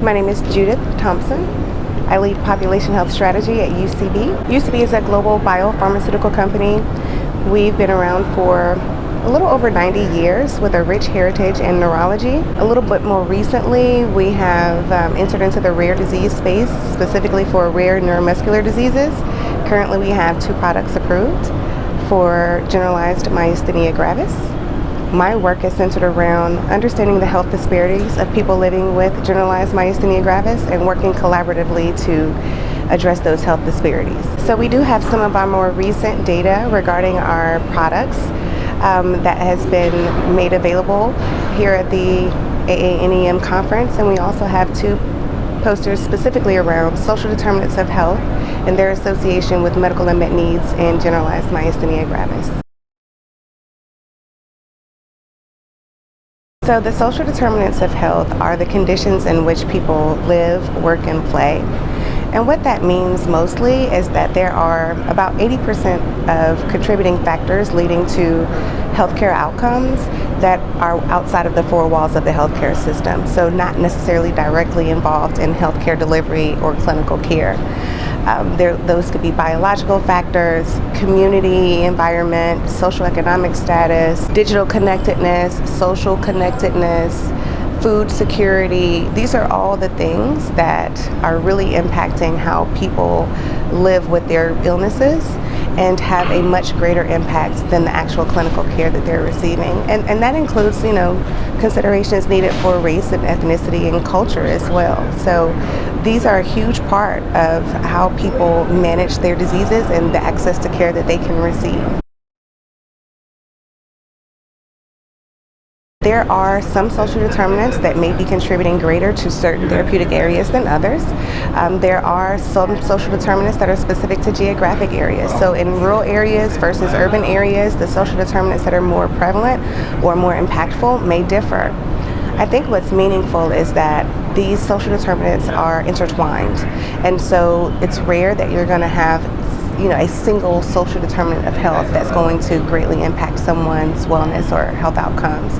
My name is Judith Thompson. I lead population health strategy at UCB. UCB is a global biopharmaceutical company. We've been around for a little over 90 years with a rich heritage in neurology. A little bit more recently, we have entered into the rare disease space, specifically for rare neuromuscular diseases. Currently, we have 2 products approved for generalized myasthenia gravis. My work is centered around understanding the health disparities of people living with generalized myasthenia gravis and working collaboratively to address those health disparities. So we do have some of our more recent data regarding our products that has been made available here at the AANEM conference, and we also have 2 posters specifically around social determinants of health and their association with medical unmet needs in generalized myasthenia gravis. So the social determinants of health are the conditions in which people live, work, and play. And what that means mostly is that there are about 80% of contributing factors leading to healthcare outcomes that are outside of the 4 walls of the healthcare system, so not necessarily directly involved in healthcare delivery or clinical care. Those could be biological factors, community, environment, socioeconomic status, digital connectedness, social connectedness, food security. These are all the things that are really impacting how people live with their illnesses and have a much greater impact than the actual clinical care that they're receiving. And that includes, considerations needed for race and ethnicity and culture as well. So these are a huge part of how people manage their diseases and the access to care that they can receive. There are some social determinants that may be contributing greater to certain therapeutic areas than others. There are some social determinants that are specific to geographic areas. So in rural areas versus urban areas, the social determinants that are more prevalent or more impactful may differ. I think what's meaningful is that these social determinants are intertwined. And so it's rare that you're going to have a single social determinant of health that's going to greatly impact someone's wellness or health outcomes.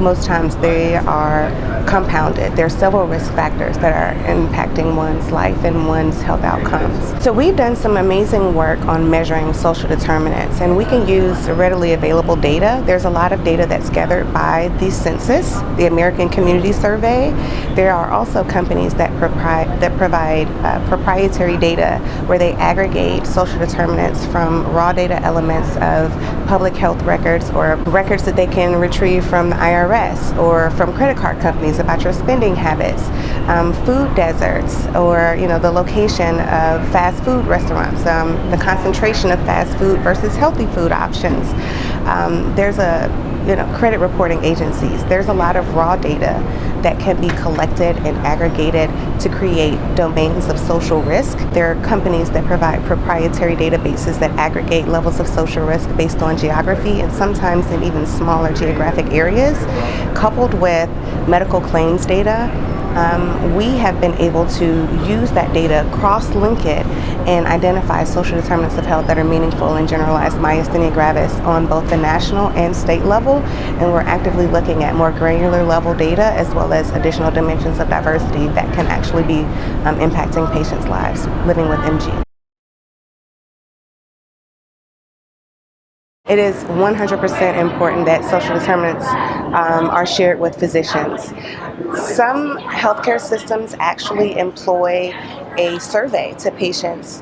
Most times they are compounded. There are several risk factors that are impacting one's life and one's health outcomes. So we've done some amazing work on measuring social determinants, and we can use readily available data. There's a lot of data that's gathered by the census, the American Community Survey. There are also companies that provide proprietary data where they aggregate social determinants from raw data elements of public health records or records that they can retrieve from the IRS or from credit card companies about your spending habits, food deserts, or the location of fast food restaurants, the concentration of fast food versus healthy food options. There's credit reporting agencies. There's a lot of raw data that can be collected and aggregated to create domains of social risk. There are companies that provide proprietary databases that aggregate levels of social risk based on geography and sometimes in even smaller geographic areas. Coupled with medical claims data, we have been able to use that data, cross-link it, and identify social determinants of health that are meaningful in generalized myasthenia gravis on both the national and state level. And we're actively looking at more granular level data as well as additional dimensions of diversity that can actually be impacting patients' lives living with MG. It is 100% important that social determinants are shared with physicians. Some healthcare systems actually employ a survey to patients,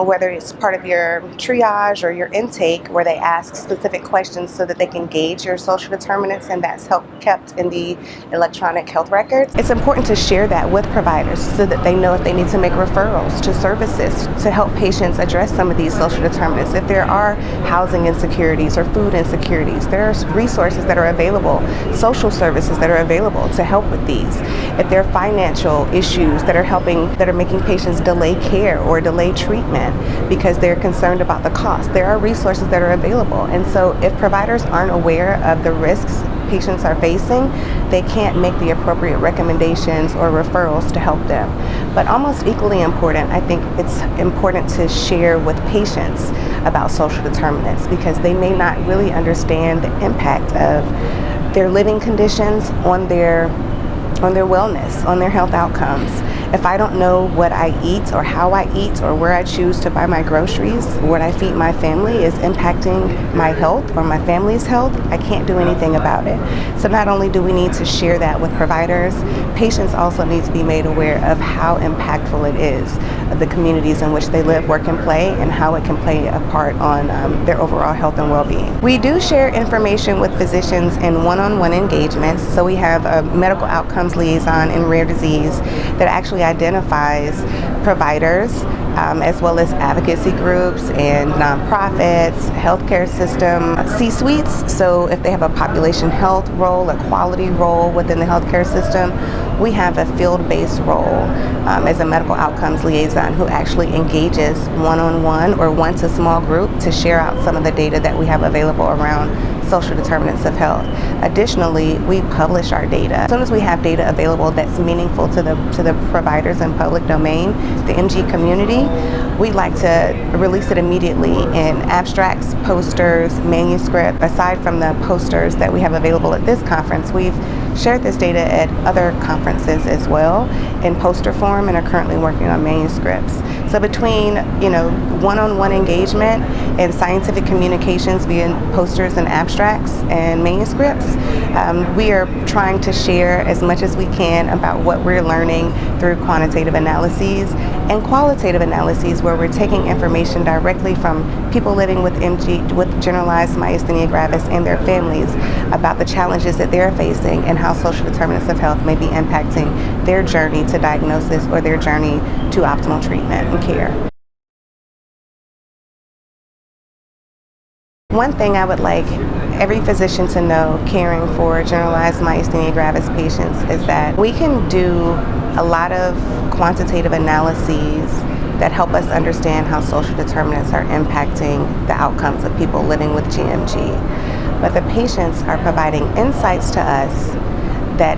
whether it's part of your triage or your intake, where they ask specific questions so that they can gauge your social determinants, and that's kept in the electronic health records. It's important to share that with providers so that they know if they need to make referrals to services to help patients address some of these social determinants. If there are housing insecurities or food insecurities, there are resources that are available, social services that are available to help with these. If there are financial issues that are making patients delay care or delay treatment because they're concerned about the cost, there are resources that are available. And so if providers aren't aware of the risks patients are facing, they can't make the appropriate recommendations or referrals to help them. But almost equally important, I think it's important to share with patients about social determinants because they may not really understand the impact of their living conditions on their on their wellness, on their health outcomes. If I don't know what I eat or how I eat or where I choose to buy my groceries, what I feed my family is impacting my health or my family's health, I can't do anything about it. So not only do we need to share that with providers, patients also need to be made aware of how impactful it is of the communities in which they live, work, and play, and how it can play a part on their overall health and well-being. We do share information with physicians in one-on-one engagements. So we have a medical outcomes liaison in rare disease that actually identifies providers as well as advocacy groups and nonprofits, healthcare system, C-suites. So if they have a population health role, a quality role within the healthcare system, we have a field-based role as a medical outcomes liaison who actually engages one-on-one or one to small group to share out some of the data that we have available around social determinants of health. Additionally, we publish our data. As soon as we have data available that's meaningful to the providers in public domain, the MG community, we like to release it immediately in abstracts, posters, manuscript. Aside from the posters that we have available at this conference, we've shared this data at other conferences as well in poster form and are currently working on manuscripts. So between one-on-one engagement and scientific communications via posters and abstracts and manuscripts, we are trying to share as much as we can about what we're learning through quantitative analyses and qualitative analyses where we're taking information directly from people living with MG, with generalized myasthenia gravis and their families about the challenges that they're facing and how social determinants of health may be impacting their journey to diagnosis or their journey to optimal treatment and care. One thing I would like every physician to know caring for generalized myasthenia gravis patients is that we can do a lot of quantitative analyses that help us understand how social determinants are impacting the outcomes of people living with GMG. But the patients are providing insights to us that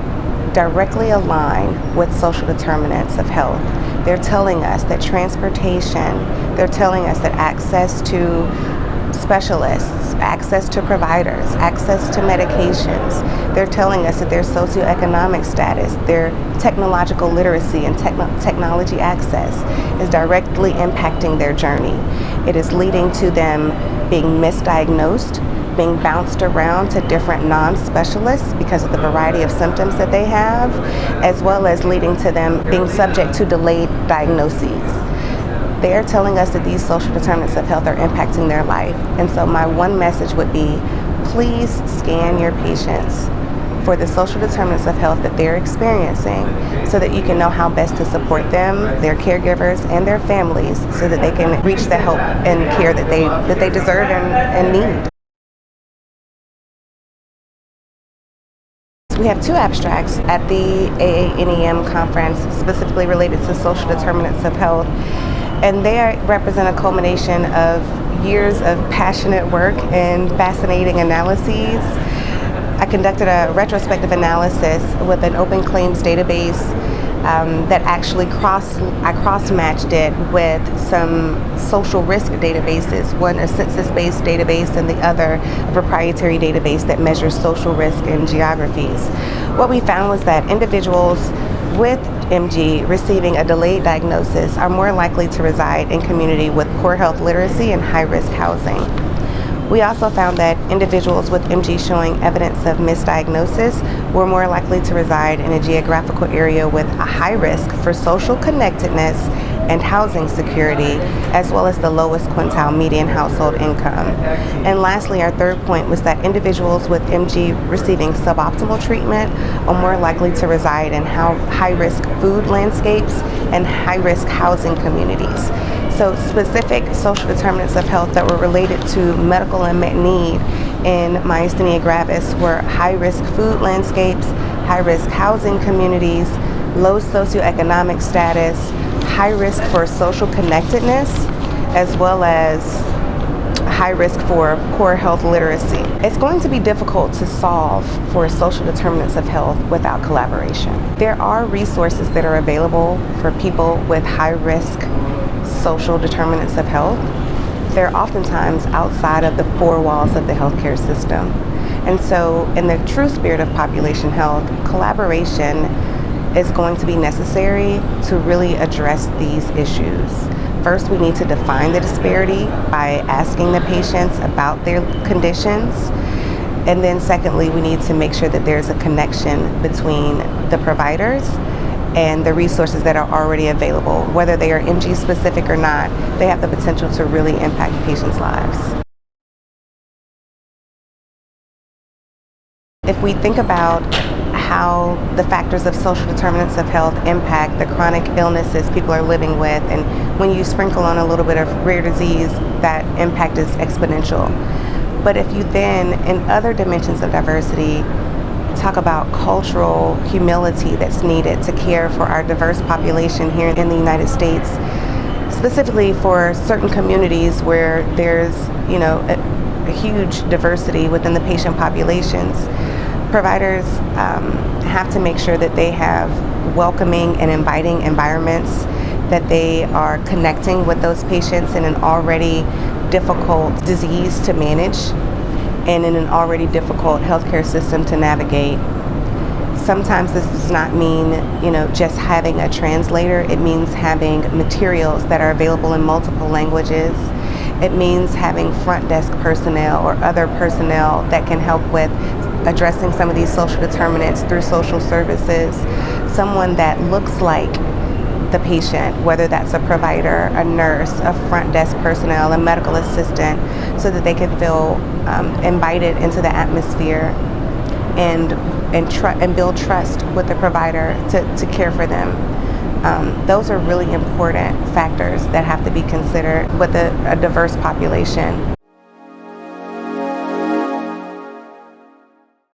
directly align with social determinants of health. They're telling us that transportation, they're telling us that access to specialists, access to providers, access to medications. They're telling us that their socioeconomic status, their technological literacy and technology access is directly impacting their journey. It is leading to them being misdiagnosed, being bounced around to different non-specialists because of the variety of symptoms that they have, as well as leading to them being subject to delayed diagnoses. They're telling us that these social determinants of health are impacting their life. And so my one message would be, please scan your patients for the social determinants of health that they're experiencing so that you can know how best to support them, their caregivers, and their families so that they can reach the help and care that they deserve and need. We have two abstracts at the AANEM conference specifically related to social determinants of health, and they represent a culmination of years of passionate work and fascinating analyses. I conducted a retrospective analysis with an open claims database that actually I cross-matched it with some social risk databases, one a census-based database and the other a proprietary database that measures social risk in geographies. What we found was that individuals with MG receiving a delayed diagnosis are more likely to reside in community with poor health literacy and high-risk housing. We also found that individuals with MG showing evidence of misdiagnosis were more likely to reside in a geographical area with a high risk for social connectedness and housing security, as well as the lowest quintile median household income. And lastly, our third point was that individuals with MG receiving suboptimal treatment are more likely to reside in high-risk food landscapes and high-risk housing communities. So specific social determinants of health that were related to medical unmet need in myasthenia gravis were high-risk food landscapes, high-risk housing communities, low socioeconomic status, high risk for social connectedness, as well as high risk for poor health literacy. It's going to be difficult to solve for social determinants of health without collaboration. There are resources that are available for people with high risk social determinants of health. They're oftentimes outside of the four walls of the healthcare system. And so in the true spirit of population health, collaboration is going to be necessary to really address these issues. First, we need to define the disparity by asking the patients about their conditions. And then secondly, we need to make sure that there's a connection between the providers and the resources that are already available. Whether they are MG specific or not, they have the potential to really impact patients' lives. If we think about how the factors of social determinants of health impact the chronic illnesses people are living with, and when you sprinkle on a little bit of rare disease, that impact is exponential. But if you then, in other dimensions of diversity, talk about cultural humility that's needed to care for our diverse population here in the United States, specifically for certain communities where there's, a huge diversity within the patient populations, providers have to make sure that they have welcoming and inviting environments, that they are connecting with those patients in an already difficult disease to manage and in an already difficult healthcare system to navigate. Sometimes this does not mean, just having a translator. It means having materials that are available in multiple languages. It means having front desk personnel or other personnel that can help with addressing some of these social determinants through social services. Someone that looks like the patient, whether that's a provider, a nurse, a front desk personnel, a medical assistant, so that they can feel invited into the atmosphere and build trust with the provider to care for them. Those are really important factors that have to be considered with a diverse population.